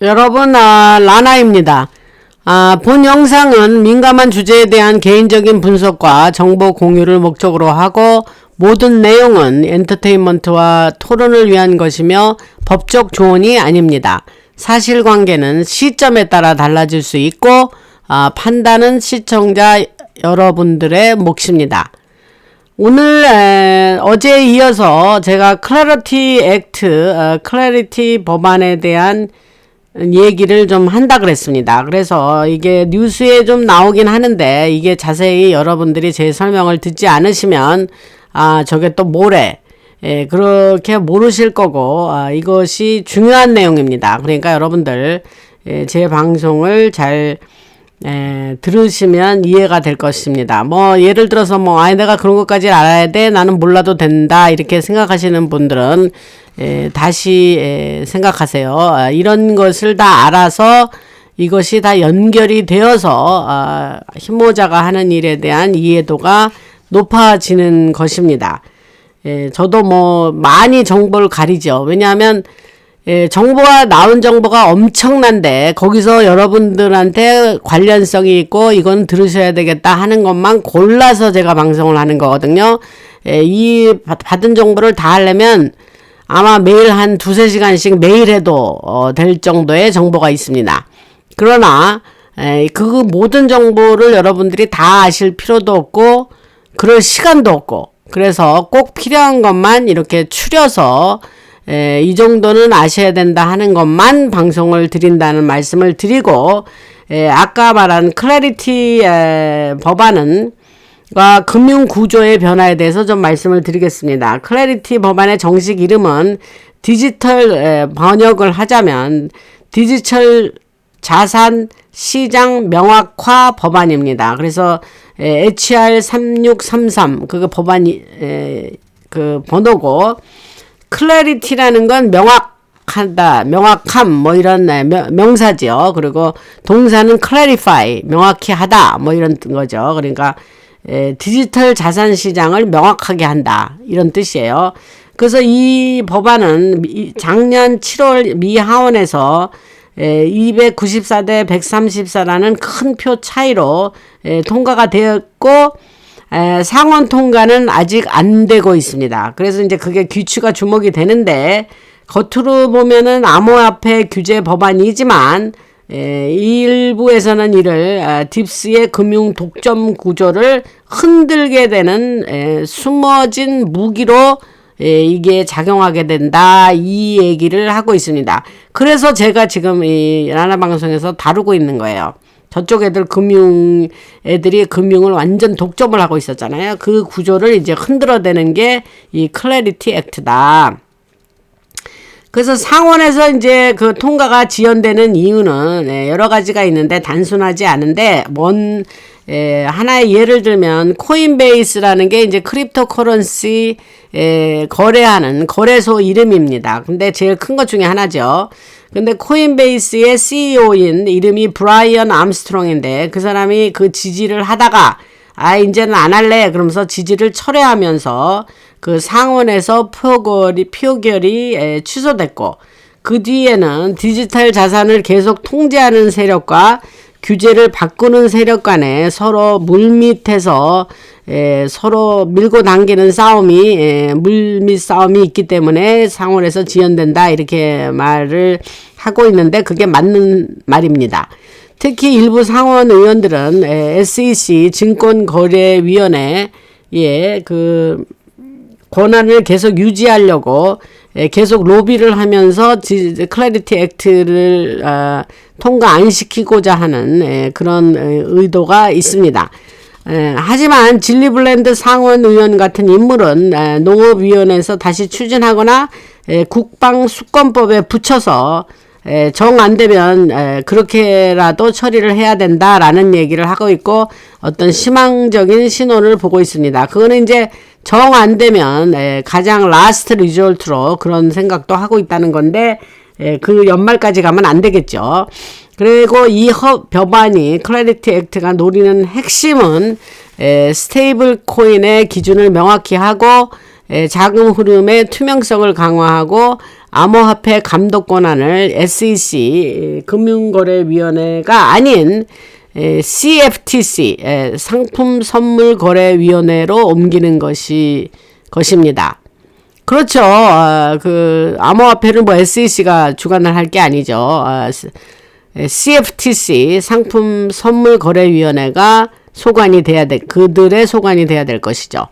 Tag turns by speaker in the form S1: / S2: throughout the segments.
S1: 여러분, 라나입니다. 본 영상은 민감한 주제에 대한 개인적인 분석과 정보 공유를 목적으로 하고 모든 내용은 엔터테인먼트와 토론을 위한 것이며 법적 조언이 아닙니다. 사실관계는 시점에 따라 달라질 수 있고 판단은 시청자 여러분들의 몫입니다. 오늘 어제에 이어서 제가 클래리티 법안에 대한 얘기를 좀 한다 그랬습니다. 그래서 이게 뉴스에 좀 나오긴 하는데 이게 자세히 여러분들이 제 설명을 듣지 않으시면 저게 또 뭐래 그렇게 모르실 거고 이것이 중요한 내용입니다. 그러니까 여러분들 제 방송을 잘 들으시면 이해가 될 것입니다. 뭐 예를 들어서 내가 그런 것까지 알아야 돼, 나는 몰라도 된다 이렇게 생각하시는 분들은 다시 생각하세요. 이런 것을 다 알아서 이것이 다 연결이 되어서 힘모자가 하는 일에 대한 이해도가 높아지는 것입니다. 저도 많이 정보를 가리죠. 왜냐하면 정보가 나온 정보가 엄청난데 거기서 여러분들한테 관련성이 있고 이건 들으셔야 되겠다 하는 것만 골라서 제가 방송을 하는 거거든요. 이 받은 정보를 다 하려면 아마 매일 한 2-3시간씩 매일 해도 될 정도의 정보가 있습니다. 그러나 그 모든 정보를 여러분들이 다 아실 필요도 없고 그럴 시간도 없고, 그래서 꼭 필요한 것만 이렇게 추려서 이 정도는 아셔야 된다 하는 것만 방송을 드린다는 말씀을 드리고, 아까 말한 클래리티 법안은 금융구조의 변화에 대해서 좀 말씀을 드리겠습니다. 클래리티 법안의 정식 이름은 디지털 번역을 하자면 디지털 자산 시장 명확화 법안입니다. 그래서 HR 3633 그거 법안이 그 번호고, 클래리티라는 건 명확하다, 명확함 이런 명사죠. 그리고 동사는 clarify, 명확히 하다 이런 거죠. 그러니까 디지털 자산 시장을 명확하게 한다 이런 뜻이에요. 그래서 이 법안은 작년 7월 미 하원에서 294대 134라는 큰 표 차이로 통과가 되었고, 상원 통과는 아직 안 되고 있습니다. 그래서 이제 그게 귀추가 주목이 되는데, 겉으로 보면은 암호화폐 규제 법안이지만 일부에서는 이를 딥스의 금융 독점 구조를 흔들게 되는 숨어진 무기로 이게 작용하게 된다, 이 얘기를 하고 있습니다. 그래서 제가 지금 이 라나 방송에서 다루고 있는 거예요. 저쪽 애들이 금융을 완전 독점을 하고 있었잖아요. 그 구조를 이제 흔들어대는 게 이 클래리티 액트다. 그래서 상원에서 이제 그 통과가 지연되는 이유는 여러 가지가 있는데 단순하지 않은데, 하나의 예를 들면 코인베이스라는 게 이제 크립토 커런시 거래하는 거래소 이름입니다. 근데 제일 큰 것 중에 하나죠. 근데 코인베이스의 CEO인 이름이 브라이언 암스트롱인데, 그 사람이 그 지지를 하다가 이제는 안 할래 그러면서 지지를 철회하면서 그 상원에서 표결이 취소됐고, 그 뒤에는 디지털 자산을 계속 통제하는 세력과 규제를 바꾸는 세력 간에 서로 물밑에서 서로 밀고 당기는 물밑 싸움이 있기 때문에 상원에서 지연된다 이렇게 말을 하고 있는데, 그게 맞는 말입니다. 특히 일부 상원 의원들은 SEC 증권거래위원회에 그 권한을 계속 유지하려고 계속 로비를 하면서 클래리티 액트를 통과 안 시키고자 하는 그런 의도가 있습니다. 하지만 질리 블랜드 상원 의원 같은 인물은 농업위원회에서 다시 추진하거나 국방수권법에 붙여서 정 안 되면 그렇게라도 처리를 해야 된다라는 얘기를 하고 있고, 어떤 희망적인 신호를 보고 있습니다. 그거는 이제 정 안 되면 가장 라스트 리졸트로 그런 생각도 하고 있다는 건데, 그 연말까지 가면 안 되겠죠. 그리고 이 법안이 클래리티 액트가 노리는 핵심은 스테이블 코인의 기준을 명확히 하고 자금 흐름의 투명성을 강화하고 암호화폐 감독 권한을 SEC 금융거래위원회가 아닌 CFTC 상품선물거래위원회로 옮기는 것입니다. 그렇죠. 그 암호화폐를 뭐 SEC가 주관을 할 게 아니죠. CFTC 상품선물거래위원회가 소관이 돼야 그들의 소관이 돼야 될 것이죠.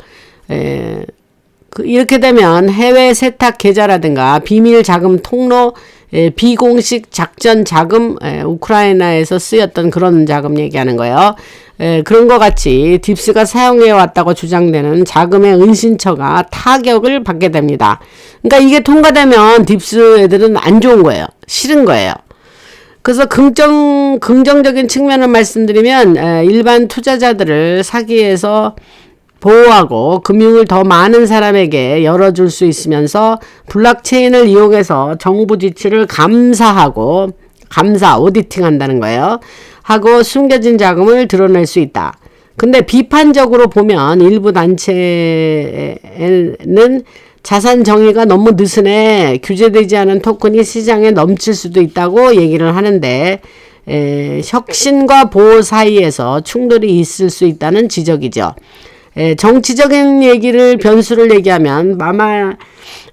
S1: 이렇게 되면 해외 세탁 계좌라든가 비밀 자금 통로, 비공식 작전 자금, 우크라이나에서 쓰였던 그런 자금 얘기하는 거예요. 그런 것 같이 딥스가 사용해 왔다고 주장되는 자금의 은신처가 타격을 받게 됩니다. 그러니까 이게 통과되면 딥스 애들은 안 좋은 거예요. 싫은 거예요. 그래서 긍정적인 측면을 말씀드리면 일반 투자자들을 사기에서 보호하고 금융을 더 많은 사람에게 열어줄 수 있으면서 블록체인을 이용해서 정부 지출을 오디팅 한다는 거예요. 하고 숨겨진 자금을 드러낼 수 있다. 근데 비판적으로 보면 일부 단체는 자산 정의가 너무 느슨해 규제되지 않은 토큰이 시장에 넘칠 수도 있다고 얘기를 하는데 혁신과 보호 사이에서 충돌이 있을 수 있다는 지적이죠. 정치적인 변수를 얘기하면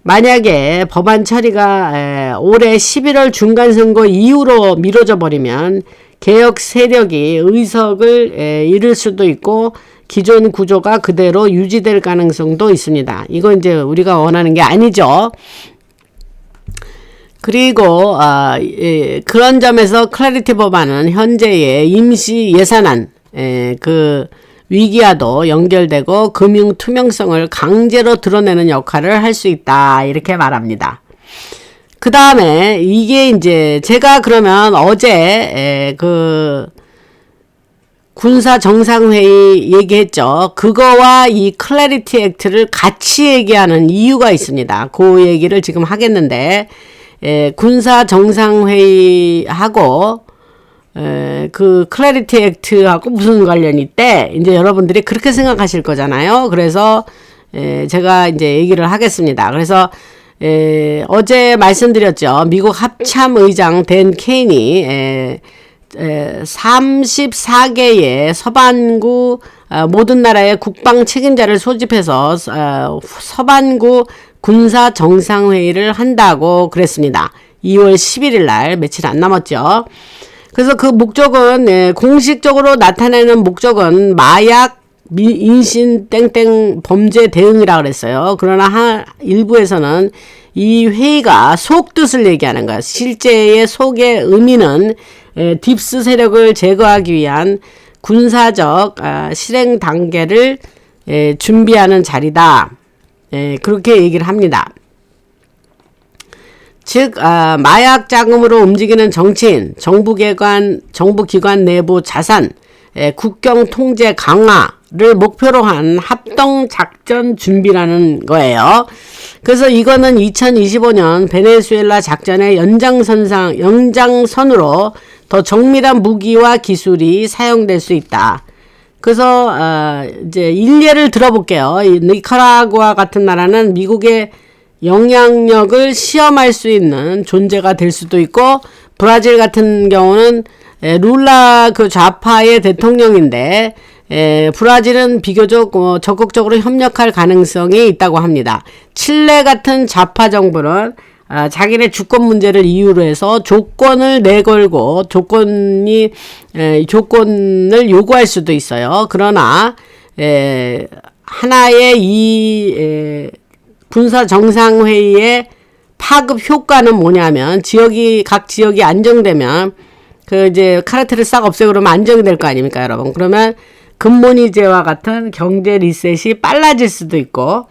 S1: 만약에 법안 처리가 올해 11월 중간선거 이후로 미뤄져 버리면 개혁 세력이 의석을 잃을 수도 있고 기존 구조가 그대로 유지될 가능성도 있습니다. 이거 이제 우리가 원하는 게 아니죠. 그리고 그런 점에서 클래리티 법안은 현재의 임시 예산안 그 위기와도 연결되고 금융 투명성을 강제로 드러내는 역할을 할 수 있다. 이렇게 말합니다. 그 다음에 이게 이제 제가 그러면 어제 그 군사 정상회의 얘기했죠. 그거와 이 클래리티 액트를 같이 얘기하는 이유가 있습니다. 그 얘기를 지금 하겠는데 군사 정상회의하고 그 클래리티 액트하고 무슨 관련이 있대? 이제 여러분들이 그렇게 생각하실 거잖아요. 그래서 제가 이제 얘기를 하겠습니다. 그래서 어제 말씀드렸죠. 미국 합참의장 댄 케인이 34개의 서반구 모든 나라의 국방 책임자를 소집해서 서반구 군사 정상회의를 한다고 그랬습니다. 2월 11일 날 며칠 안 남았죠. 그래서 그 목적은 공식적으로 나타내는 목적은 마약 인신 땡땡 범죄 대응이라 그랬어요. 그러나 일부에서는 이 회의가 속뜻을 얘기하는 거야. 실제의 속의 의미는 딥스 세력을 제거하기 위한 군사적 실행 단계를 준비하는 자리다. 그렇게 얘기를 합니다. 즉 마약 자금으로 움직이는 정치인, 정부기관 내부 자산, 국경 통제 강화를 목표로 한 합동 작전 준비라는 거예요. 그래서 이거는 2025년 베네수엘라 작전의 연장선으로 더 정밀한 무기와 기술이 사용될 수 있다. 그래서 이제 일례를 들어볼게요. 이 니카라구아 같은 나라는 미국의 영향력을 시험할 수 있는 존재가 될 수도 있고, 브라질 같은 경우는 룰라 그 좌파의 대통령인데 브라질은 비교적 적극적으로 협력할 가능성이 있다고 합니다. 칠레 같은 좌파 정부는 자기네 주권 문제를 이유로 해서 조건을 내걸고 조건을 요구할 수도 있어요. 그러나 하나의 이 군사 정상회의의 파급 효과는 뭐냐면 각 지역이 안정되면 이제 카르텔을 싹 없애고 그러면 안정이 될 거 아닙니까, 여러분? 그러면 금모니제와 같은 경제 리셋이 빨라질 수도 있고,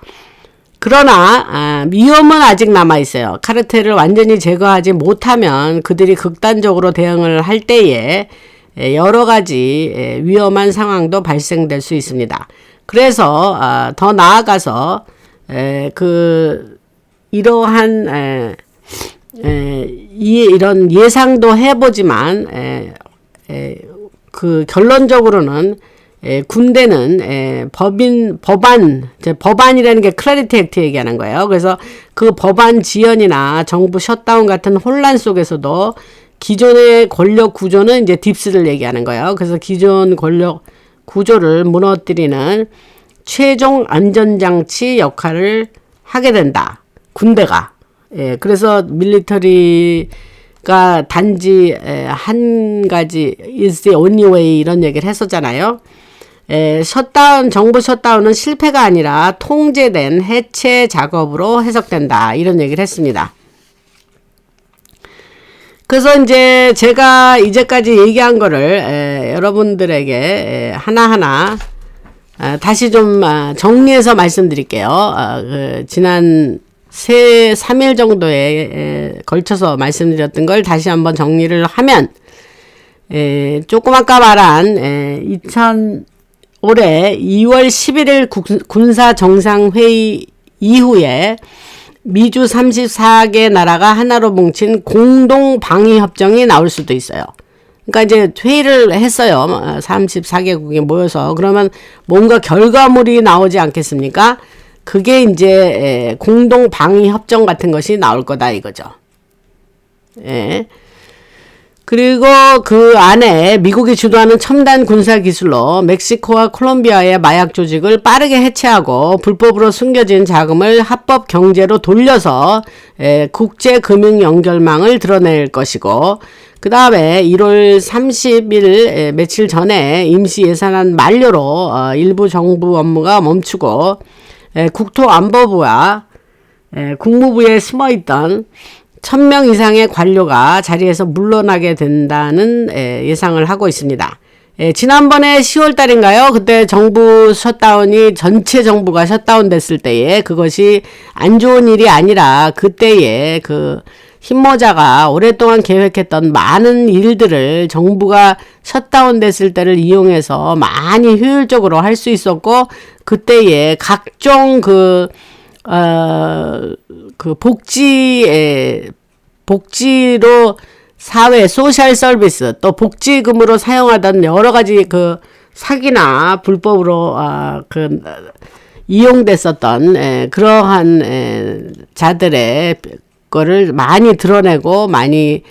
S1: 그러나 위험은 아직 남아 있어요. 카르텔을 완전히 제거하지 못하면 그들이 극단적으로 대응을 할 때에 여러 가지 위험한 상황도 발생될 수 있습니다. 그래서 더 나아가서 이러한 이런 예상도 해보지만 그 결론적으로는 군대는 법안이라는 게 클래리티 액트 얘기하는 거예요. 그래서 그 법안 지연이나 정부 셧다운 같은 혼란 속에서도 기존의 권력 구조는 이제 딥스를 얘기하는 거예요. 그래서 기존 권력 구조를 무너뜨리는 최종 안전장치 역할을 하게 된다. 군대가. 그래서 밀리터리가 단지 한 가지 is the only way 이런 얘기를 했었잖아요. 정부 셧다운은 실패가 아니라 통제된 해체 작업으로 해석된다. 이런 얘기를 했습니다. 그래서 이제 제가 이제까지 얘기한 거를 여러분들에게 하나하나 다시 좀 정리해서 말씀드릴게요. 지난 3일 정도에 걸쳐서 말씀드렸던 걸 다시 한번 정리를 하면 조금 아까 말한 올해 2월 11일 군사정상회의 이후에 미주 34개 나라가 하나로 뭉친 공동방위협정이 나올 수도 있어요. 그러니까 이제 회의를 했어요. 34개국이 모여서. 그러면 뭔가 결과물이 나오지 않겠습니까? 그게 이제 공동방위협정 같은 것이 나올 거다 이거죠. 그리고 그 안에 미국이 주도하는 첨단 군사 기술로 멕시코와 콜롬비아의 마약 조직을 빠르게 해체하고 불법으로 숨겨진 자금을 합법 경제로 돌려서 국제 금융 연결망을 드러낼 것이고, 그 다음에 1월 30일 며칠 전에 임시 예산안 만료로 일부 정부 업무가 멈추고 국토안보부와 국무부에 숨어있던 1000명 이상의 관료가 자리에서 물러나게 된다는 예상을 하고 있습니다. 지난번에 10월 달인가요? 그때 정부 셧다운이 전체 정부가 셧다운 됐을 때에 그것이 안 좋은 일이 아니라 그때에 그 힘모자가 오랫동안 계획했던 많은 일들을 정부가 셧다운 됐을 때를 이용해서 많이 효율적으로 할 수 있었고, 그때에 각종 복지로 사회 소셜 서비스 또 복지금으로 사용하던 여러 가지 사기나 불법으로 이용됐었던 그러한 자들의 거를 많이 드러내고 많이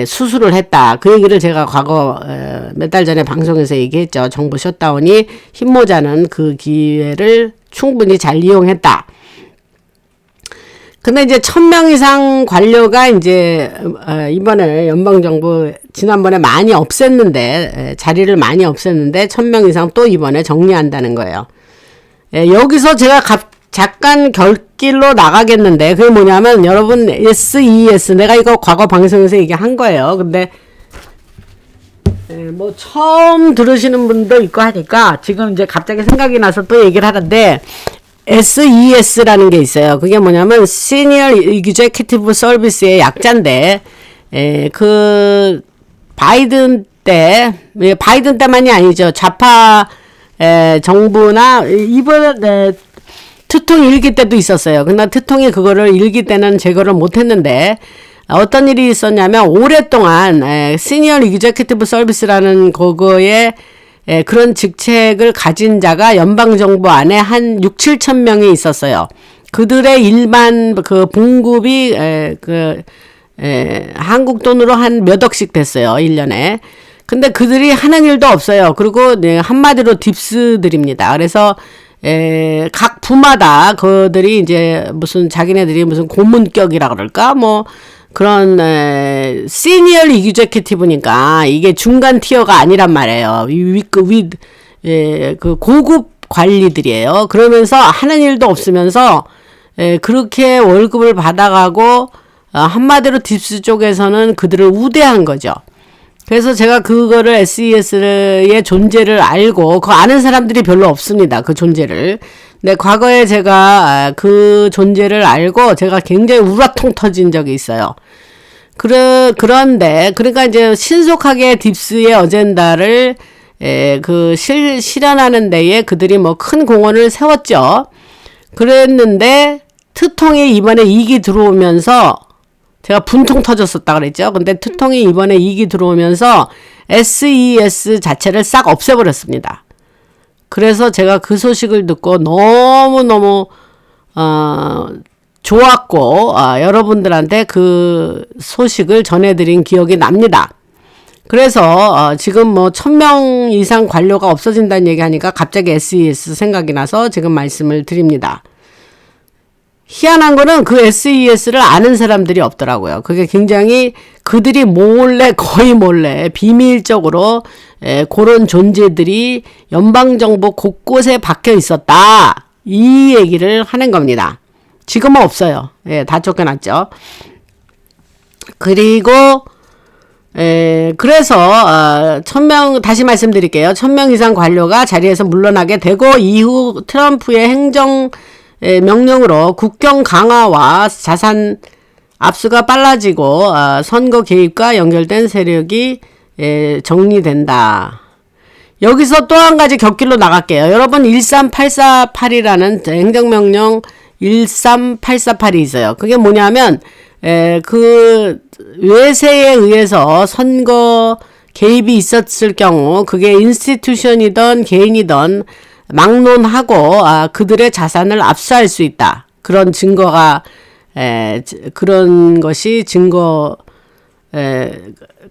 S1: 수술을 했다. 그 얘기를 제가 과거 몇 달 전에 방송에서 얘기했죠. 정부 셧다운이 힘모자는 그 기회를 충분히 잘 이용했다. 근데 이제 1000명 이상 관료가 이제 이번에 연방정부 지난번에 많이 없앴는데 자리를 많이 없앴는데 1000명 이상 또 이번에 정리한다는 거예요. 여기서 제가 잠깐 결길로 나가겠는데 그게 뭐냐면 여러분 SES 내가 이거 과거 방송에서 얘기한 거예요. 근데 뭐 처음 들으시는 분도 있고 하니까 지금 이제 갑자기 생각이 나서 또 얘기를 하는데 SES라는 게 있어요. 그게 뭐냐면 Senior Executive Service의 약자인데 그 바이든 때만이 아니죠. 좌파 정부나 이번에 트통 일기 때도 있었어요. 근데 트통이 그거를 일기 때는 제거를 못했는데 어떤 일이 있었냐면 오랫동안 시니어 이그제큐티브 서비스라는 그거에 그런 직책을 가진 자가 연방정부 안에 한 6-7천 명이 있었어요. 그들의 일반 봉급이 한국 돈으로 한 몇 억씩 됐어요. 1년에. 근데 그들이 하는 일도 없어요. 그리고 한마디로 딥스들입니다. 그래서 각 부마다 그들이 이제 자기네들이 무슨 고문격이라 그럴까 뭐 그런 시니어 이그제큐티브니까 이게 중간 티어가 아니란 말이에요. 그 고급 관리들이에요. 그러면서 하는 일도 없으면서 그렇게 월급을 받아가고 한마디로 딥스 쪽에서는 그들을 우대한 거죠. 그래서 제가 그거를 SES의 존재를 알고 그거 아는 사람들이 별로 없습니다. 그 존재를. 근데 과거에 제가 그 존재를 알고 제가 굉장히 우라통 터진 적이 있어요. 그런데 그러니까 이제 신속하게 딥스의 어젠다를 실현하는 데에 그들이 뭐 큰 공헌을 세웠죠. 그랬는데 트통이 이번에 2기 들어오면서 제가 분통 터졌었다 그랬죠. 근데 트통이 이번에 2기 들어오면서 SES 자체를 싹 없애버렸습니다. 그래서 제가 그 소식을 듣고 너무너무 좋았고 여러분들한테 그 소식을 전해드린 기억이 납니다. 그래서 지금 뭐 1000명 이상 관료가 없어진다는 얘기하니까 갑자기 SES 생각이 나서 지금 말씀을 드립니다. 희한한 거는 그 SES를 아는 사람들이 없더라고요. 그게 굉장히 그들이 몰래, 거의 몰래 비밀적으로 그런 존재들이 연방정부 곳곳에 박혀 있었다. 이 얘기를 하는 겁니다. 지금은 없어요. 예, 다 쫓겨났죠. 그리고 그래서 1000명 다시 말씀드릴게요. 1000명 이상 관료가 자리에서 물러나게 되고 이후 트럼프의 행정 명령으로 국경 강화와 자산 압수가 빨라지고 선거 개입과 연결된 세력이 정리된다. 여기서 또 한 가지 곁길로 나갈게요. 여러분 13848이라는 행정명령 13848이 있어요. 그게 뭐냐면 그 외세에 의해서 선거 개입이 있었을 경우 그게 인스티튜션이든 개인이든 막론하고 그들의 자산을 압수할 수 있다. 그런 증거가 그런 것이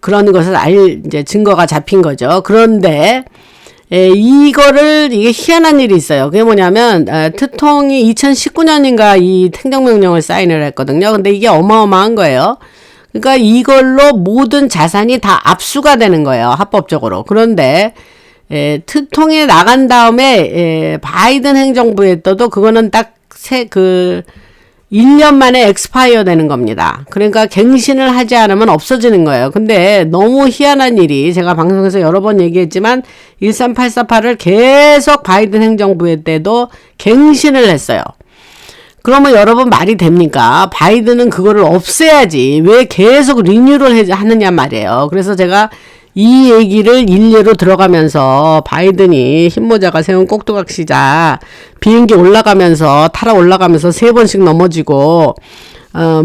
S1: 그런 것을 이제 증거가 잡힌 거죠. 그런데 이게 희한한 일이 있어요. 그게 뭐냐면 트통이 2019년인가 이 행정명령을 사인을 했거든요. 근데 이게 어마어마한 거예요. 그러니까 이걸로 모든 자산이 다 압수가 되는 거예요. 합법적으로. 그런데 트통에 나간 다음에 바이든 행정부에 떠도 그거는 딱 1년 만에 엑스파이어 되는 겁니다. 그러니까 갱신을 하지 않으면 없어지는 거예요. 근데 너무 희한한 일이 제가 방송에서 여러 번 얘기했지만 13848을 계속 바이든 행정부에 때도 갱신을 했어요. 그러면 여러분 말이 됩니까? 바이든은 그거를 없애야지 왜 계속 리뉴를 하느냐 말이에요. 그래서 제가 이 얘기를 일례로 들어가면서 바이든이 흰모자가 세운 꼭두각시자 비행기 올라가면서 타러 올라가면서 3번씩 넘어지고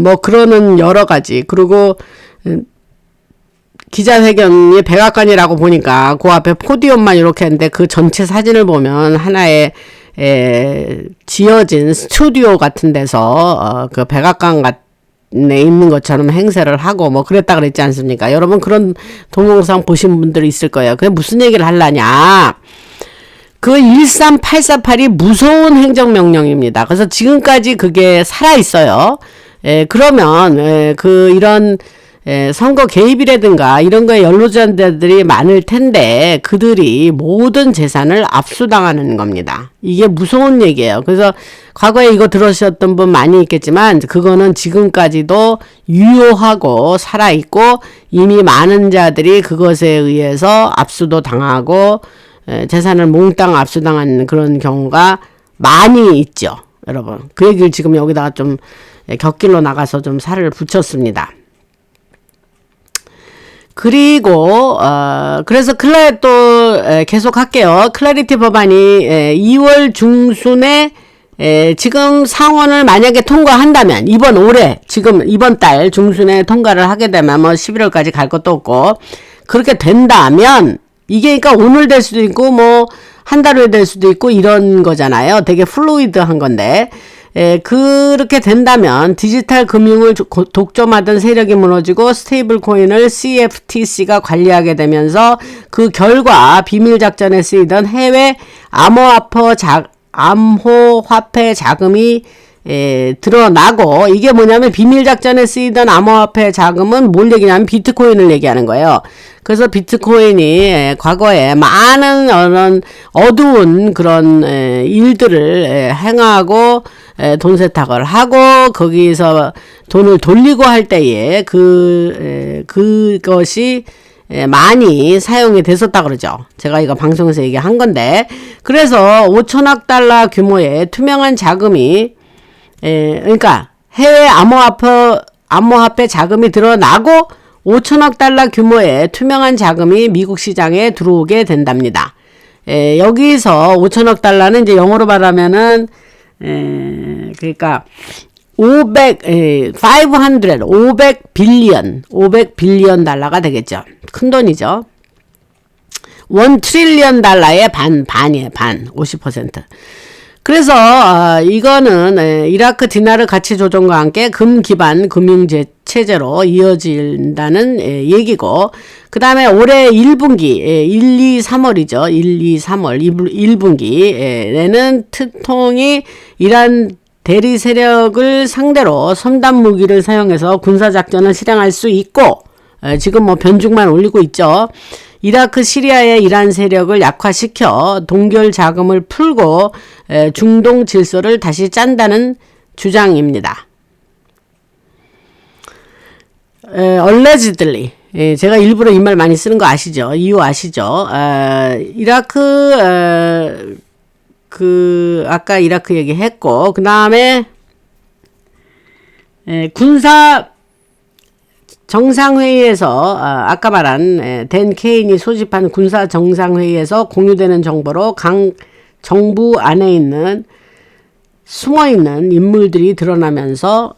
S1: 뭐 그러는 여러 가지 그리고 기자회견이 백악관이라고 보니까 그 앞에 포디움만 이렇게 했는데 그 전체 사진을 보면 하나의 지어진 스튜디오 같은 데서 그 백악관 있는 것처럼 행세를 하고 뭐 그랬다 그랬지 않습니까? 여러분 그런 동영상 보신 분들이 있을 거예요. 그게 무슨 얘기를 하려냐? 그 13848이 무서운 행정명령입니다. 그래서 지금까지 그게 살아있어요. 그러면 이런 선거 개입이라든가 이런 거에 연루자들이 많을 텐데 그들이 모든 재산을 압수당하는 겁니다. 이게 무서운 얘기예요. 그래서 과거에 이거 들으셨던 분 많이 있겠지만 그거는 지금까지도 유효하고 살아있고 이미 많은 자들이 그것에 의해서 압수도 당하고 재산을 몽땅 압수당하는 그런 경우가 많이 있죠. 여러분 그 얘기를 지금 여기다가 좀 곁길로 나가서 좀 살을 붙였습니다. 그리고 그래서 계속 할게요. 클래리티 법안이 2월 중순에 지금 상원을 만약에 통과한다면 이번 달 중순에 통과를 하게 되면 뭐 11월까지 갈 것도 없고 그렇게 된다면 이게 그러니까 오늘 될 수도 있고 뭐 한 달 후에 될 수도 있고 이런 거잖아요. 되게 플루이드한 건데 그렇게 된다면 디지털 금융을 독점하던 세력이 무너지고 스테이블 코인을 CFTC가 관리하게 되면서 그 결과 비밀 작전에 쓰이던 해외 암호화폐 자금이 드러나고 이게 뭐냐면 비밀 작전에 쓰이던 암호화폐 자금은 뭘 얘기냐면 비트코인을 얘기하는 거예요. 그래서 비트코인이 과거에 많은 어두운 그런 일들을 행하고 돈 세탁을 하고 거기서 돈을 돌리고 할 때에 그것이 많이 사용이 됐었다 그러죠. 제가 이거 방송에서 얘기한 건데 그래서 5천억 달러 규모의 투명한 자금이 그러니까 해외 암호화폐 자금이 드러나고 5천억 달러 규모의 투명한 자금이 미국 시장에 들어오게 된답니다. 여기서 5천억 달러는 이제 영어로 말하면은 그러니까 500 빌리언 달러가 되겠죠. 큰 돈이죠. 1 트릴리언 달러의 반이에요. 반. 50%. 그래서 이거는 이라크 디나르 가치 조정과 함께 금 기반 금융 체제로 이어진다는 얘기고, 그 다음에 올해 1분기 1, 2, 3월이죠. 1, 2, 3월 1분기에는 트통이 이란 대리 세력을 상대로 첨단 무기를 사용해서 군사작전을 실행할 수 있고, 지금 뭐 변죽만 올리고 있죠. 이라크 시리아의 이란 세력을 약화시켜 동결 자금을 풀고 중동 질서를 다시 짠다는 주장입니다. allegedly, 제가 일부러 이 말 많이 쓰는 거 아시죠? 이유 아시죠? 이라크 아까 이라크 얘기했고, 그 다음에 군사 정상회의에서 아까 말한 댄 케인이 소집한 군사 정상회의에서 공유되는 정보로 각 정부 안에 있는 숨어있는 인물들이 드러나면서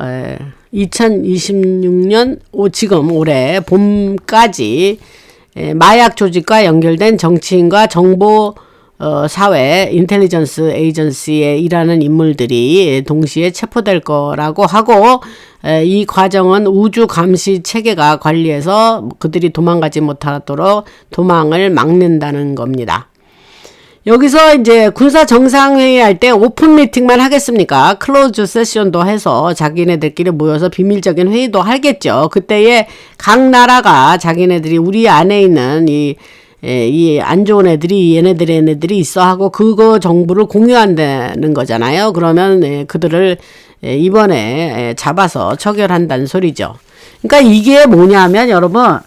S1: 2026년 지금 올해 봄까지 마약 조직과 연결된 정치인과 정보 사회 인텔리전스 에이전시에 일하는 인물들이 동시에 체포될 거라고 하고, 이 과정은 우주 감시 체계가 관리해서 그들이 도망가지 못하도록 도망을 막는다는 겁니다. 여기서 이제 군사 정상회의 할 때 오픈 미팅만 하겠습니까? 클로즈 세션도 해서 자기네들끼리 모여서 비밀적인 회의도 하겠죠. 그때에 각 나라가 자기네들이 우리 안에 있는 이 안 좋은 애들이 얘네들이 있어 하고 그거 정보를 공유한다는 거잖아요. 그러면 그들을 이번에 잡아서 처결한다는 소리죠. 그러니까 이게 뭐냐면 여러분,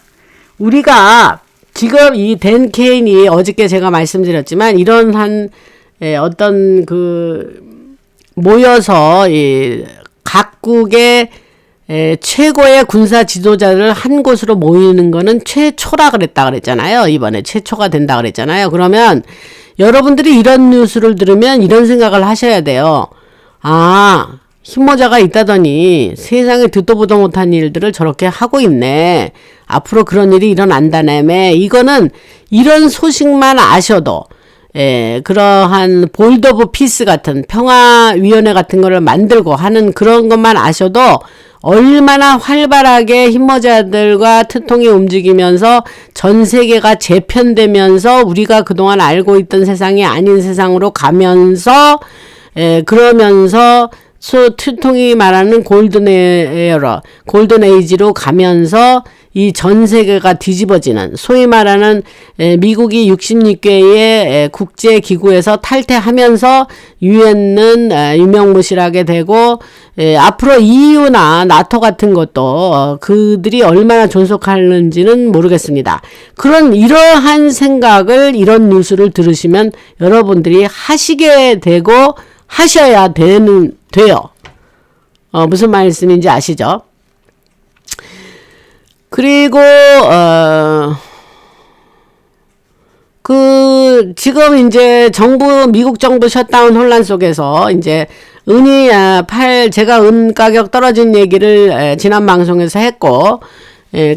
S1: 우리가 지금 이 댄 케인이 어저께 제가 말씀드렸지만 이런 어떤 모여서 각국의 최고의 군사 지도자를 한 곳으로 모이는 거는 최초라 그랬잖아요. 이번에 최초가 된다 그랬잖아요. 그러면 여러분들이 이런 뉴스를 들으면 이런 생각을 하셔야 돼요. 흰모자가 있다더니 세상에 듣도 보도 못한 일들을 저렇게 하고 있네. 앞으로 그런 일이 일어난다네. 이거는 이런 소식만 아셔도 그러한 볼드 오브 피스 같은 평화위원회 같은 거를 만들고 하는 그런 것만 아셔도 얼마나 활발하게 흰모자들과 트통이 움직이면서 전 세계가 재편되면서 우리가 그동안 알고 있던 세상이 아닌 세상으로 가면서 그러면서 트통이 말하는 골든 에이지로 가면서 이 전 세계가 뒤집어지는, 소위 말하는 미국이 66개의 국제기구에서 탈퇴하면서 유엔은 유명무실하게 되고, 앞으로 EU나 나토 같은 것도 그들이 얼마나 존속하는지는 모르겠습니다. 이러한 생각을, 이런 뉴스를 들으시면 여러분들이 하시게 되고 하셔야 돼요. 무슨 말씀인지 아시죠? 그리고 지금 이제 미국 정부 셧다운 혼란 속에서 이제 제가 은 가격 떨어진 얘기를 지난 방송에서 했고,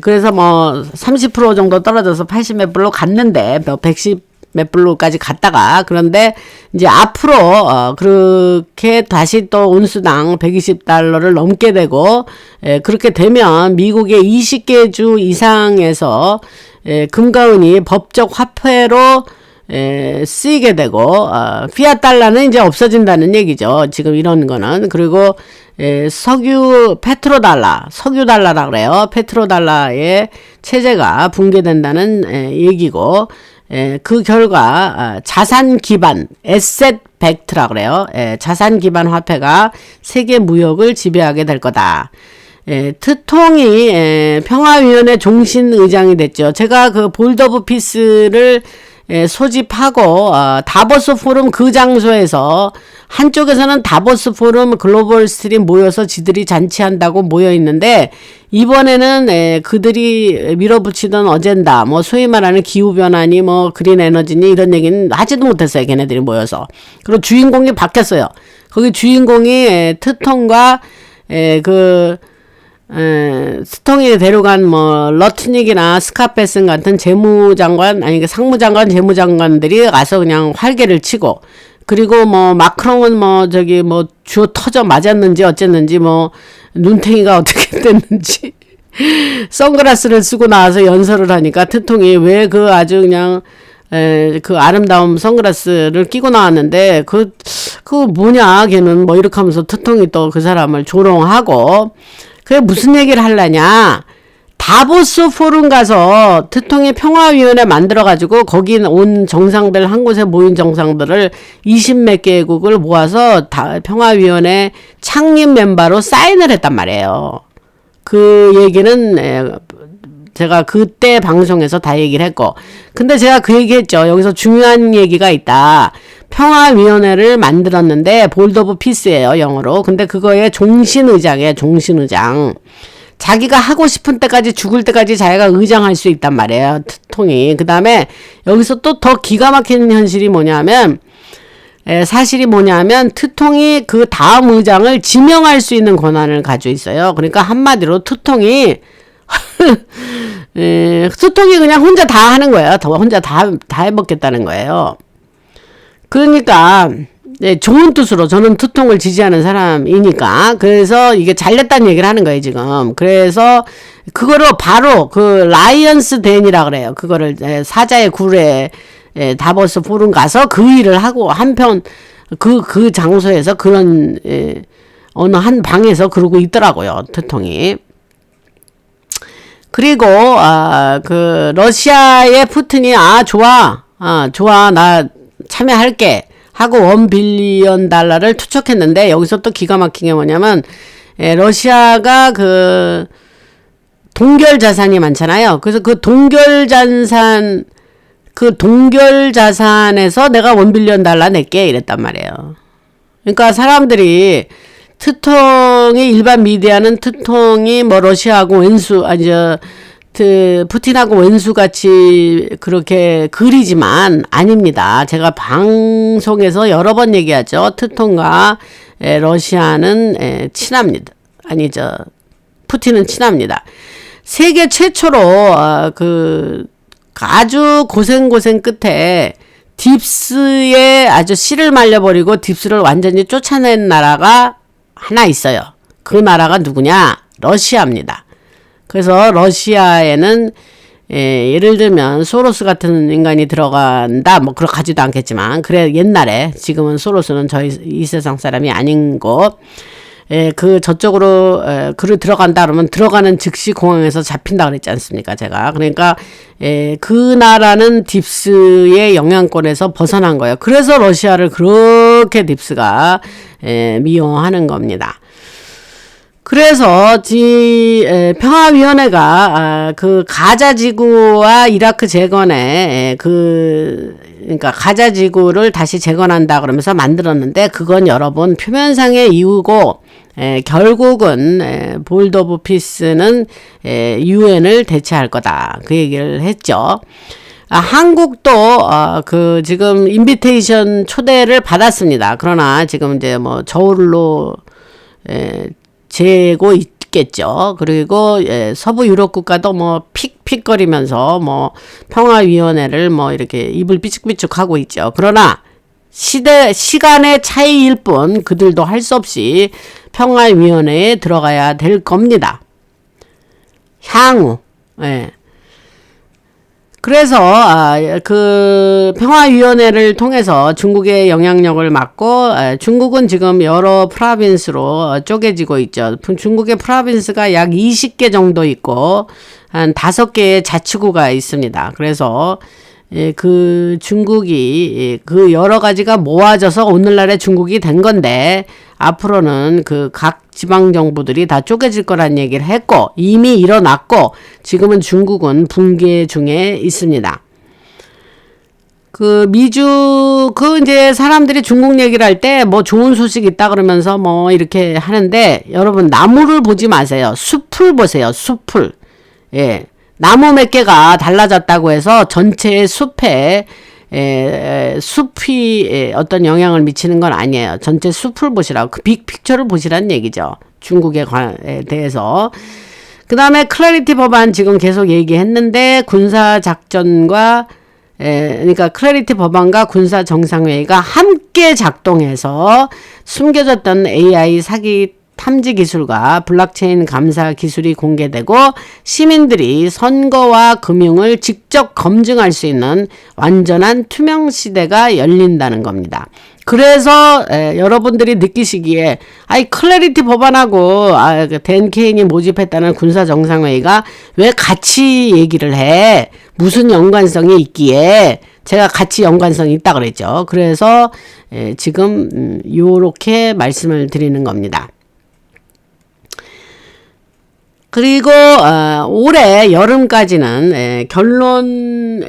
S1: 그래서 뭐 30% 정도 떨어져서 80 몇 불로 갔는데, 110 몇 불로까지 갔다가, 그런데 이제 앞으로 그렇게 다시 또 온수당 120달러를 넘게 되고, 그렇게 되면 미국의 20개 주 이상에서 금과 은이 법적 화폐로 쓰이게 되고, 피앗 달러는 이제 없어진다는 얘기죠. 지금 이런 거는. 그리고 석유 달러라 그래요. 페트로달러의 체제가 붕괴된다는 얘기고, 그 결과 자산 기반 에셋 벡트라 그래요. 자산 기반 화폐가 세계 무역을 지배하게 될 거다. 트통이 평화위원회 종신 의장이 됐죠. 제가 그 볼드 오브 피스를 소집하고 다보스 포럼 그 장소에서, 한쪽에서는 다보스 포럼 글로벌 스트림 모여서 지들이 잔치한다고 모여 있는데, 이번에는 그들이 밀어붙이던 어젠다, 뭐 소위 말하는 기후변화니 뭐 그린 에너지니 이런 얘기는 하지도 못했어요. 걔네들이 모여서. 그리고 주인공이 바뀌었어요. 거기 주인공이 트통과 스통이 데려간 뭐 러트닉이나 스카페슨 같은 재무장관 아니 상무장관 재무장관들이 가서 그냥 활개를 치고, 그리고 뭐 마크롱은 뭐 저기 뭐 주워 터져 맞았는지 어쨌는지 뭐 눈탱이가 어떻게 됐는지 선글라스를 쓰고 나와서 연설을 하니까 트통이 왜 그 아주 그냥 그 아름다운 선글라스를 끼고 나왔는데 그거 뭐냐 걔는 뭐 이렇게 하면서 트통이 또 그 사람을 조롱하고, 그게 무슨 얘기를 하려냐. 다보스 포럼 가서 트통이 평화위원회 만들어가지고 거기 온 정상들, 한 곳에 모인 정상들을 20몇 개국을 모아서 평화위원회 창립 멤버로 사인을 했단 말이에요. 그 얘기는 제가 그때 방송에서 다 얘기를 했고, 근데 제가 그 얘기했죠. 여기서 중요한 얘기가 있다. 평화위원회를 만들었는데 볼드 오브 피스예요, 영어로. 근데 그거에 종신의장이에요, 종신의장. 자기가 하고 싶은 때까지, 죽을 때까지 자기가 의장할 수 있단 말이에요, 트통이. 그 다음에 여기서 또 더 기가 막히는 현실이 뭐냐면, 사실이 뭐냐면 트통이 그 다음 의장을 지명할 수 있는 권한을 가지고 있어요. 그러니까 한마디로 트통이 트통이 그냥 혼자 다 하는 거예요. 혼자 다 해먹겠다는 거예요. 그러니까 좋은 뜻으로 저는 트통을 지지하는 사람이니까, 그래서 이게 잘렸다는 얘기를 하는 거예요 지금. 그래서 그거를 바로 그 라이언스 댄이라 그래요. 그거를 사자의 굴에 다보스 포럼 가서 그 일을 하고, 한편 그 장소에서 그런 어느 한 방에서 그러고 있더라고요, 트통이. 그리고 그 러시아의 푸틴이 좋아 나 참여할게 하고 $1 빌리언 투척했는데, 여기서 또 기가 막힌 게 뭐냐면 러시아가 그 동결 자산이 많잖아요. 그래서 그 동결 자산에서 내가 $1 빌리언 낼게 이랬단 말이에요. 그러니까 사람들이 트통이, 일반 미디어는 트통이 뭐 러시아하고 왼수, 푸틴하고 왼수같이 그렇게 그리지만 아닙니다. 제가 방송에서 여러 번 얘기하죠. 트통과 러시아는 친합니다. 푸틴은 친합니다. 세계 최초로 아주 고생 끝에 딥스에 아주 씨를 말려버리고 딥스를 완전히 쫓아낸 나라가 하나 있어요. 그 나라가 누구냐? 러시아입니다. 그래서 러시아에는 예를 들면 소로스 같은 인간이 들어간다, 뭐 그렇게하지도 않겠지만, 그래 옛날에, 지금은 소로스는 이 세상 사람이 아닌 거, 그 저쪽으로 그를 들어간다 그러면 들어가는 즉시 공항에서 잡힌다 그랬지 않습니까, 제가. 그러니까 그 나라는 딥스의 영향권에서 벗어난 거예요. 그래서 러시아를 그렇게 딥스가 미워하는 겁니다. 그래서 평화위원회가 그 가자지구와 이라크 재건에 그러니까 가자지구를 다시 재건한다 그러면서 만들었는데, 그건 여러분 표면상의 이유고, 결국은 볼드 오브 피스는 UN을 대체할 거다, 그 얘기를 했죠. 한국도 그 지금 인비테이션 초대를 받았습니다. 그러나 지금 이제 뭐 저울로 재고 있겠죠. 그리고 서부 유럽 국가도 뭐 픽픽거리면서 뭐 평화위원회를 뭐 이렇게 입을 삐죽삐죽 하고 있죠. 그러나 시간의 차이일 뿐 그들도 할 수 없이 평화위원회에 들어가야 될 겁니다. 향후. 그래서 그 평화위원회를 통해서 중국의 영향력을 막고, 중국은 지금 여러 프로빈스로 쪼개지고 있죠. 중국의 프로빈스가 약 20개 정도 있고 한 5개의 자치구가 있습니다. 그래서 그 중국이 그 여러 가지가 모아져서 오늘날의 중국이 된 건데, 앞으로는 그 각 지방 정부들이 다 쪼개질 거란 얘기를 했고, 이미 일어났고, 지금은 중국은 붕괴 중에 있습니다. 이제 사람들이 중국 얘기를 할 때 뭐 좋은 소식 있다 그러면서 뭐 이렇게 하는데, 여러분 나무를 보지 마세요. 숲을 보세요. 숲을. 나무 몇 개가 달라졌다고 해서 전체의 숲에 숲이 어떤 영향을 미치는 건 아니에요. 전체 숲을 보시라고, 그 빅픽처를 보시라는 얘기죠. 중국에 대해서. 그 다음에 클래리티 법안 지금 계속 얘기했는데, 군사작전과 그러니까 클래리티 법안과 군사 정상회의가 함께 작동해서 숨겨졌던 AI 사기 탐지 기술과 블록체인 감사 기술이 공개되고 시민들이 선거와 금융을 직접 검증할 수 있는 완전한 투명 시대가 열린다는 겁니다. 그래서 여러분들이 느끼시기에 클래리티 법안하고 댄 케인이 모집했다는 군사정상회의가 왜 같이 얘기를 해? 무슨 연관성이 있기에 제가 같이 연관성이 있다 그랬죠. 그래서 지금 요렇게 말씀을 드리는 겁니다. 그리고 올해 여름까지는 결론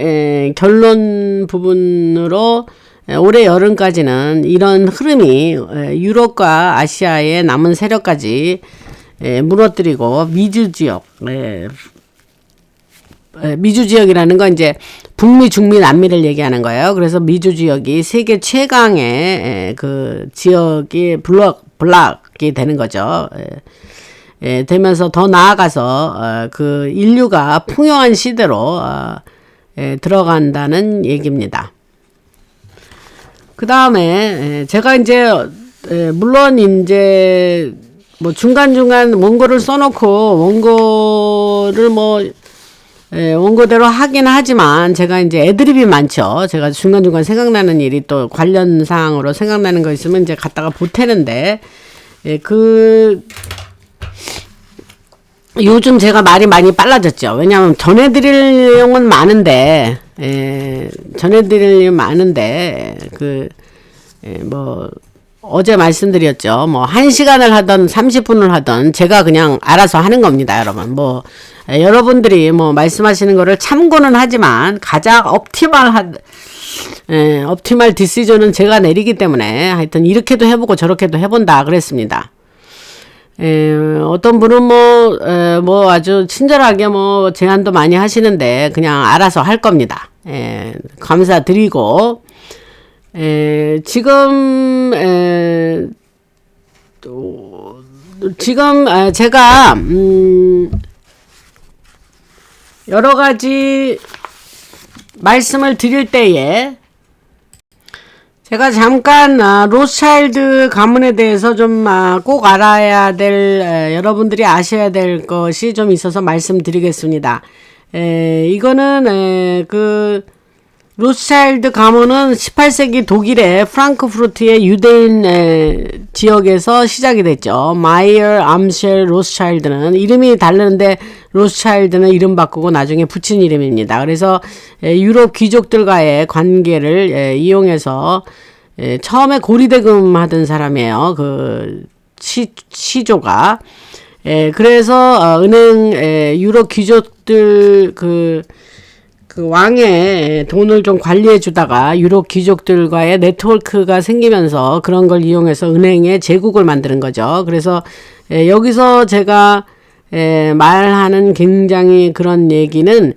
S1: 부분으로 올해 여름까지는 이런 흐름이 유럽과 아시아의 남은 세력까지 무너뜨리고 미주 지역이라는 건 이제 북미, 중미, 남미를 얘기하는 거예요. 그래서 미주 지역이 세계 최강의 그 지역이 블록이 되는 거죠. 되면서 더 나아가서 그 인류가 풍요한 시대로 들어간다는 얘기입니다. 그 다음에 제가 이제 물론 이제 뭐 중간중간 원고를 써놓고 원고를 원고대로 하긴 하지만 제가 이제 애드립이 많죠. 제가 중간중간 생각나는 일이 또 관련 사항으로 생각나는 거 있으면 이제 갖다가 보태는데 요즘 제가 말이 많이 빨라졌죠. 왜냐하면 전해드릴 내용은 많은데, 어제 말씀드렸죠. 1시간을 하던 30분을 하던 제가 그냥 알아서 하는 겁니다, 여러분. 여러분들이 말씀하시는 거를 참고는 하지만 가장 옵티멀 디시전은 제가 내리기 때문에 하여튼 이렇게도 해보고 저렇게도 해본다 그랬습니다. 어떤 분은 아주 친절하게 제안도 많이 하시는데 그냥 알아서 할 겁니다. 감사드리고, 지금 제가, 여러 가지 말씀을 드릴 때에 제가 잠깐 로스차일드 가문에 대해서 좀 꼭 알아야 될 여러분들이 아셔야 될 것이 좀 있어서 말씀드리겠습니다. 이거는 로스차일드 가문은 18세기 독일의 프랑크푸르트의 유대인 지역에서 시작이 됐죠. 마이어 암쉘 로스차일드는 이름이 다르는데 로스차일드는 이름 바꾸고 나중에 붙인 이름입니다. 그래서 유럽 귀족들과의 관계를 이용해서 처음에 고리대금 하던 사람이에요. 그 시조가. 그래서 은행 유럽 귀족들 그 왕의 돈을 좀 관리해 주다가 유럽 귀족들과의 네트워크가 생기면서 그런 걸 이용해서 은행의 제국을 만드는 거죠. 그래서 여기서 제가 말하는 굉장히 그런 얘기는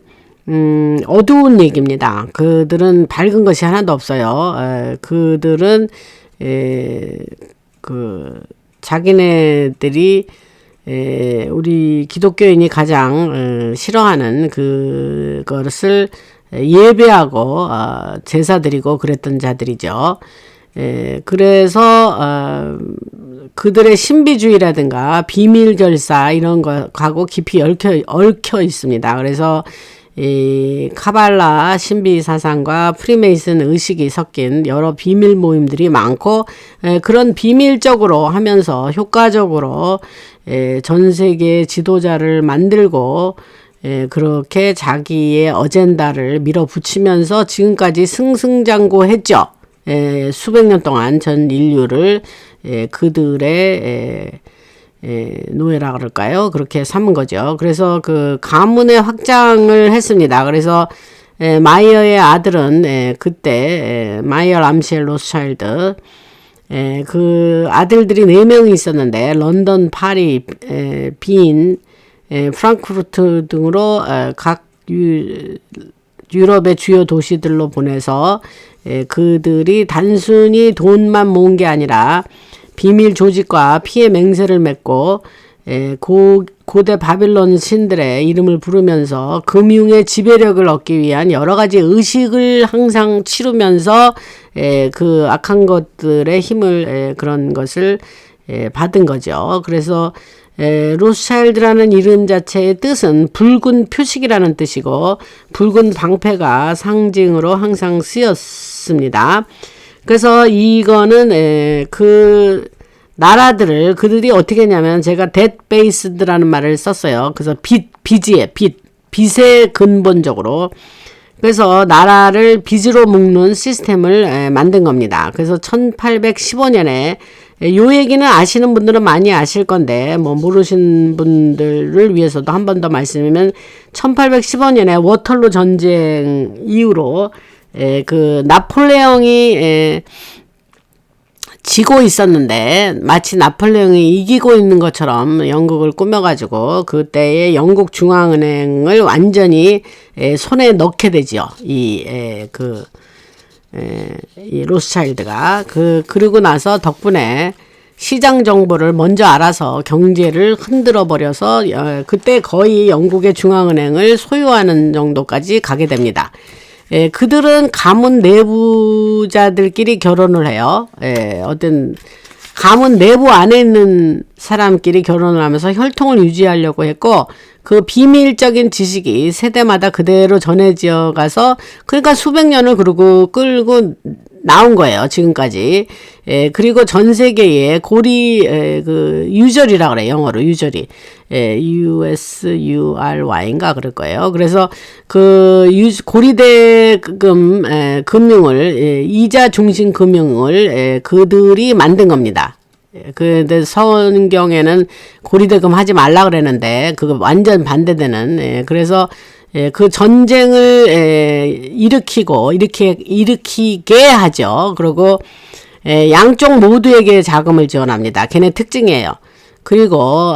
S1: 어두운 얘기입니다. 그들은 밝은 것이 하나도 없어요. 그들은 자기네들이 우리 기독교인이 가장 싫어하는 그것을 예배하고 제사 드리고 그랬던 자들이죠. 그래서 그들의 신비주의라든가 비밀결사 이런 거하고 깊이 얽혀 있습니다. 그래서 이 카발라 신비 사상과 프리메이슨 의식이 섞인 여러 비밀 모임들이 많고, 그런 비밀적으로 하면서 효과적으로 전 세계 지도자를 만들고 그렇게 자기의 어젠다를 밀어붙이면서 지금까지 승승장구했죠. 수백 년 동안 전 인류를 그들의 노예라 그럴까요? 그렇게 삼은 거죠. 그래서 그 가문의 확장을 했습니다. 그래서 마이어의 아들은 그때 마이어 암쉘 로스차일드 그 아들들이 4명이 있었는데 런던, 파리, 빈, 프랑크푸르트 등으로 각 유럽의 주요 도시들로 보내서 그들이 단순히 돈만 모은 게 아니라 비밀 조직과 피해 맹세를 맺고 고대 바빌론 신들의 이름을 부르면서 금융의 지배력을 얻기 위한 여러 가지 의식을 항상 치르면서 그 악한 것들의 힘을 그런 것을 받은 거죠. 그래서 로스차일드라는 이름 자체의 뜻은 붉은 표식이라는 뜻이고 붉은 방패가 상징으로 항상 쓰였습니다. 그래서 이거는 그 나라들을 그들이 어떻게 했냐면 제가 debt based라는 말을 썼어요. 그래서 빚에 근본적으로 그래서 나라를 빚으로 묶는 시스템을 만든 겁니다. 그래서 1815년에 요 얘기는 아시는 분들은 많이 아실 건데 뭐 모르신 분들을 위해서도 한 번 더 말씀드리면 1815년에 워털루 전쟁 이후로 그 나폴레옹이 지고 있었는데 마치 나폴레옹이 이기고 있는 것처럼 영국을 꾸며가지고 그때의 영국 중앙은행을 완전히 손에 넣게 되죠. 이 로스차일드가 그리고 나서 덕분에 시장 정보를 먼저 알아서 경제를 흔들어 버려서 그때 거의 영국의 중앙은행을 소유하는 정도까지 가게 됩니다. 그들은 가문 내부자들끼리 결혼을 해요. 어떤 가문 내부 안에 있는 사람끼리 결혼을 하면서 혈통을 유지하려고 했고 그 비밀적인 지식이 세대마다 그대로 전해져 가서 그러니까 수백 년을 그러고 끌고 나온 거예요. 지금까지. 그리고 전 세계에 그 유저리라 그래. 영어로 유저리. USURY인가 그럴 거예요. 그래서 그 고리대금 금융을 이자 중심 금융을 그들이 만든 겁니다. 근데 성경에는 고리대금 하지 말라 그랬는데 그거 완전 반대되는 그래서 그 전쟁을 일으키게 하죠. 그리고 양쪽 모두에게 자금을 지원합니다. 걔네 특징이에요. 그리고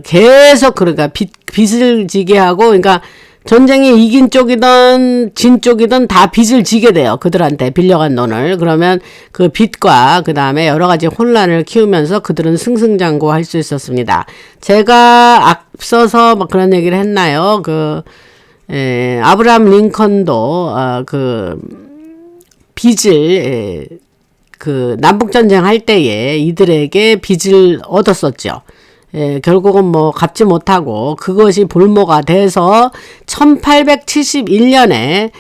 S1: 계속 그러니까 빚을 지게 하고 그러니까 전쟁에 이긴 쪽이든 진 쪽이든 다 빚을 지게 돼요. 그들한테 빌려간 돈을. 그러면 그 빚과 그 다음에 여러 가지 혼란을 키우면서 그들은 승승장구할 수 있었습니다. 제가 앞서서 막 그런 얘기를 했나요? 아브라함 링컨도 빚을 남북전쟁 할 때에 이들에게 빚을 얻었었죠. 결국은 뭐 갚지 못하고 그것이 볼모가 돼서 1871년에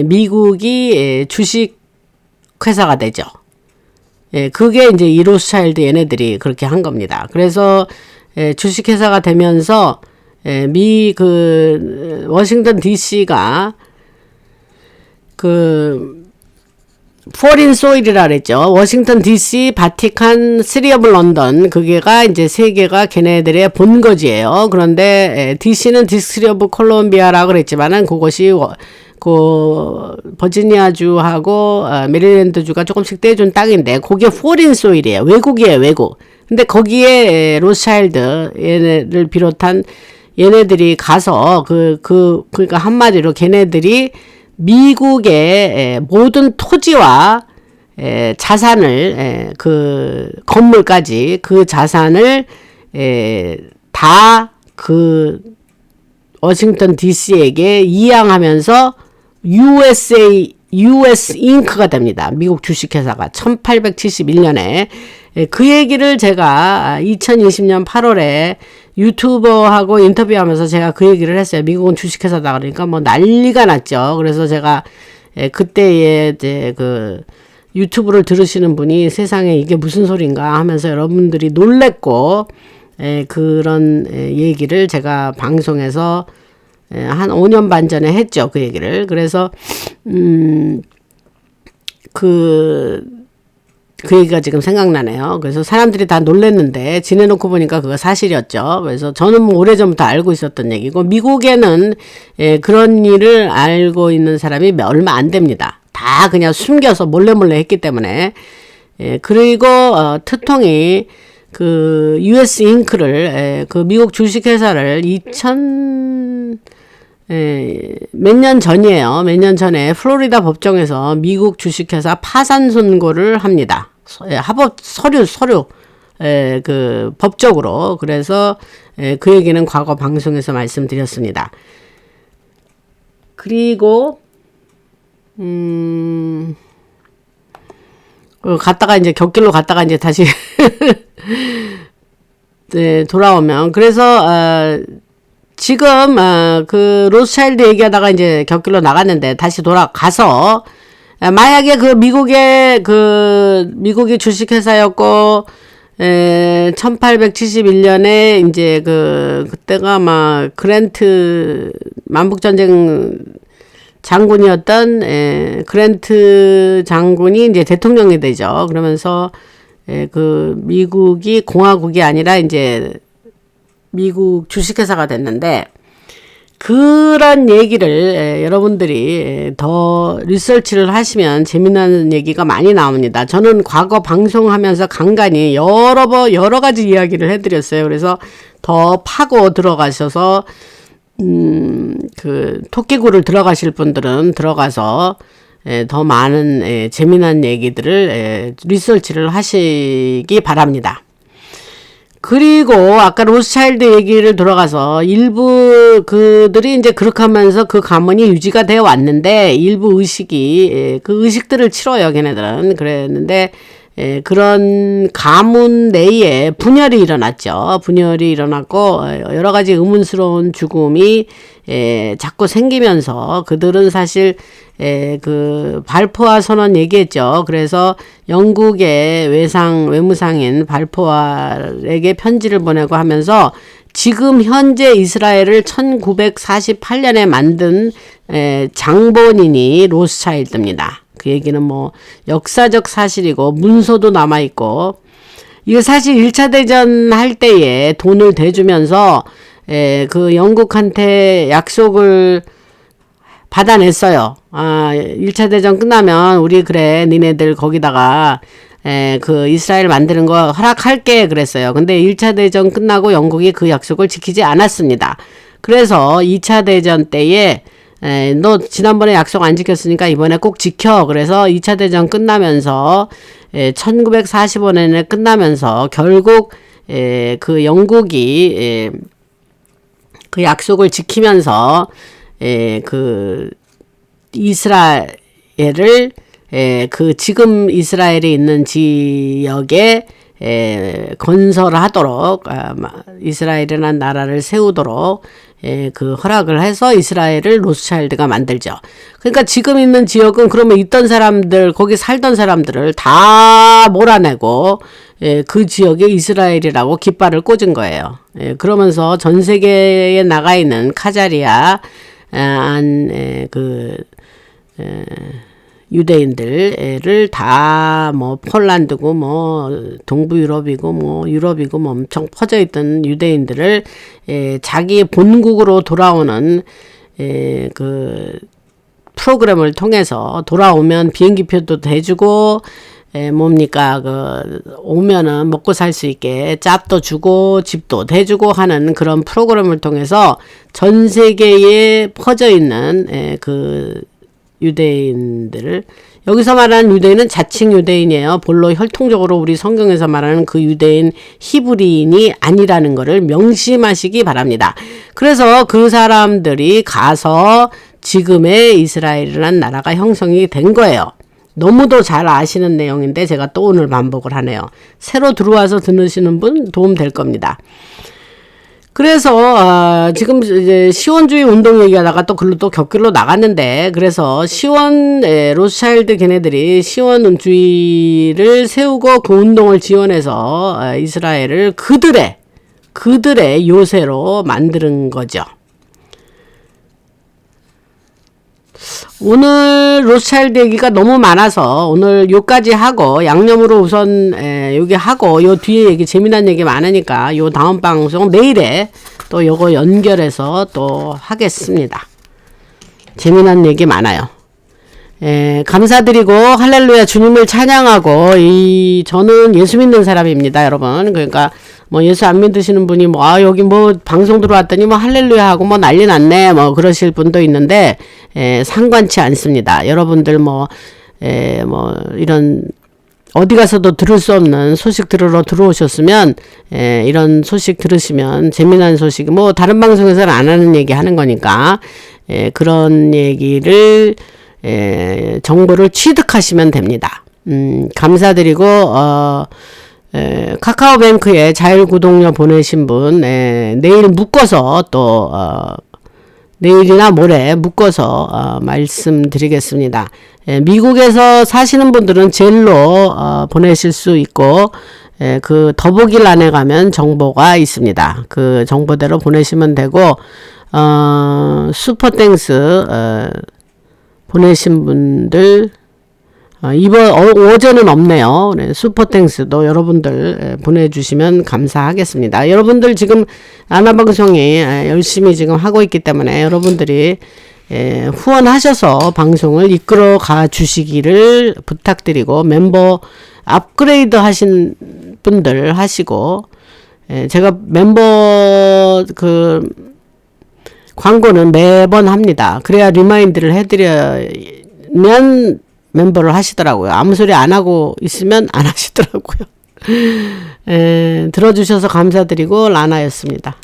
S1: 미국이 주식 회사가 되죠. 그게 이제 이 로스차일드 얘네들이 그렇게 한 겁니다. 그래서 주식 회사가 되면서 워싱턴 DC가 포린 소일이라 그랬죠. 워싱턴 DC, 바티칸, 시리 오브 런던 그게가 이제 세 개가 걔네들의 본거지예요. 그런데 DC는 디스트리 오브 콜롬비아라고 그랬지만은 그것이 버지니아주하고 메리랜드주가 조금씩 떼준 땅인데 그게 포린 소일이에요. 외국이에요, 외국. 근데 거기에 로스차일드 얘네를 비롯한 얘네들이 가서 그러니까 한마디로 걔네들이 미국의 모든 토지와 자산을 건물까지 그 자산을 다 워싱턴 DC에게 이양하면서 US 잉크가 됩니다. 미국 주식회사가 1871년에 그 얘기를 제가 2020년 8월에 유튜버하고 인터뷰하면서 제가 그 얘기를 했어요. 미국은 주식회사다 그러니까 뭐 난리가 났죠. 그래서 제가 그때에 이제 유튜브를 들으시는 분이 세상에 이게 무슨 소린가 하면서 여러분들이 놀랬고 그런 얘기를 제가 방송에서 한 5년 반 전에 했죠. 그 얘기를. 그래서 그 얘기가 지금 생각나네요. 그래서 사람들이 다 놀랬는데 지내놓고 보니까 그거 사실이었죠. 그래서 저는 뭐 오래전부터 알고 있었던 얘기고 미국에는 그런 일을 알고 있는 사람이 얼마 안 됩니다. 다 그냥 숨겨서 몰래 했기 때문에 그리고 트통이 US 잉크를 미국 주식회사를 몇 년 전이에요. 몇 년 전에 플로리다 법정에서 미국 주식회사 파산 선고를 합니다. 합법 서류 그 법적으로. 그래서 그 얘기는 과거 방송에서 말씀드렸습니다. 그리고 갔다가 이제 곁길로 갔다가 이제 다시 네, 돌아오면 그래서 지금 그 로스차일드 얘기하다가 이제 곁길로 나갔는데 다시 돌아가서 만약에 그 미국이 주식회사였고 1871년에 이제 그때가 막 그랜트 만북전쟁 장군이었던 그랜트 장군이 이제 대통령이 되죠. 그러면서 그 미국이 공화국이 아니라 이제 미국 주식회사가 됐는데 그런 얘기를 여러분들이 더 리서치를 하시면 재미난 얘기가 많이 나옵니다. 저는 과거 방송하면서 간간히 여러 가지 이야기를 해드렸어요. 그래서 더 파고 들어가셔서 그 토끼굴을 들어가실 분들은 들어가서 더 많은 재미난 얘기들을 리서치를 하시기 바랍니다. 그리고 아까 로스차일드 얘기를 들어가서 일부 그들이 이제 그렇게 하면서 그 가문이 유지가 되어 왔는데 일부 의식이 그 의식들을 치러요. 걔네들은 그랬는데 그런 가문 내에 분열이 일어났죠. 분열이 일어났고 여러 가지 의문스러운 죽음이 자꾸 생기면서 그들은 사실 그 발포화 선언 얘기했죠. 그래서 영국의 외무상인 발포화에게 편지를 보내고 하면서 지금 현재 이스라엘을 1948년에 만든 장본인이 로스차일드입니다. 그 얘기는 뭐 역사적 사실이고 문서도 남아있고 이거 사실 1차 대전 할 때에 돈을 대주면서 그 영국한테 약속을 받아냈어요. 1차 대전 끝나면 우리 그래 니네들 거기다가 그 이스라엘 만드는 거 허락할게 그랬어요. 근데 1차 대전 끝나고 영국이 그 약속을 지키지 않았습니다. 그래서 2차 대전 때에 너 지난번에 약속 안 지켰으니까 이번에 꼭 지켜. 그래서 2차 대전 끝나면서 1945년에 끝나면서 결국 그 영국이 그 약속을 지키면서 그 이스라엘을 그 지금 이스라엘이 있는 지역에 건설하도록 이스라엘이라는 나라를 세우도록 그 허락을 해서 이스라엘을 로스차일드가 만들죠. 그러니까 지금 있는 지역은 그러면 있던 사람들 거기 살던 사람들을 다 몰아내고 그 지역에 이스라엘이라고 깃발을 꽂은 거예요. 그러면서 전 세계에 나가 있는 카자리아 유대인들을 다 뭐 폴란드고 뭐 동부 유럽이고 뭐 유럽이고 뭐 엄청 퍼져 있던 유대인들을 자기 본국으로 돌아오는 그 프로그램을 통해서 돌아오면 비행기표도 대주고 뭡니까 오면은 먹고 살 수 있게 짭도 주고 집도 대주고 하는 그런 프로그램을 통해서 전 세계에 퍼져 있는 그 유대인들을 여기서 말하는 유대인은 자칭 유대인이에요. 본로 혈통적으로 우리 성경에서 말하는 그 유대인 히브리인이 아니라는 것을 명심하시기 바랍니다. 그래서 그 사람들이 가서 지금의 이스라엘이라는 나라가 형성이 된 거예요. 너무도 잘 아시는 내용인데 제가 또 오늘 반복을 하네요. 새로 들어와서 들으시는 분 도움 될 겁니다. 그래서 지금 이제 시원주의 운동 얘기하다가 또 글로 또 곁길로 나갔는데 그래서 로스차일드 걔네들이 시원주의를 세우고 그 운동을 지원해서 이스라엘을 그들의 요새로 만드는 거죠. 오늘 로스차일드 얘기가 너무 많아서 오늘 요까지 하고 양념으로 우선 여기 하고 요 뒤에 얘기 재미난 얘기 많으니까 요 다음 방송 내일에 또 요거 연결해서 또 하겠습니다. 재미난 얘기 많아요. 감사드리고 할렐루야 주님을 찬양하고 저는 예수 믿는 사람입니다, 여러분. 그러니까 뭐 예수 안 믿으시는 분이 뭐 여기 뭐 방송 들어왔더니 뭐 할렐루야 하고 뭐 난리 났네 뭐 그러실 분도 있는데 상관치 않습니다. 여러분들 뭐 이런 어디 가서도 들을 수 없는 소식 들으러 들어오셨으면 이런 소식 들으시면 재미난 소식 뭐 다른 방송에서는 안 하는 얘기 하는 거니까 그런 얘기를 정보를 취득하시면 됩니다. 감사드리고 카카오뱅크에 자율구독료 보내신 분 내일 묶어서 또 내일이나 모레 묶어서 말씀드리겠습니다. 미국에서 사시는 분들은 젤로 보내실 수 있고 그 더보기란에 가면 정보가 있습니다. 그 정보대로 보내시면 되고 슈퍼땡스 보내신 분들 어제는 없네요. 네, 슈퍼땡스도 여러분들 보내주시면 감사하겠습니다. 여러분들 지금 아나방송이 열심히 지금 하고 있기 때문에 여러분들이 후원하셔서 방송을 이끌어 가 주시기를 부탁드리고 멤버 업그레이드 하신 분들 하시고 제가 멤버 그 광고는 매번 합니다. 그래야 리마인드를 해드리면 멤버를 하시더라고요. 아무 소리 안 하고 있으면 안 하시더라고요. 들어주셔서 감사드리고 라나였습니다.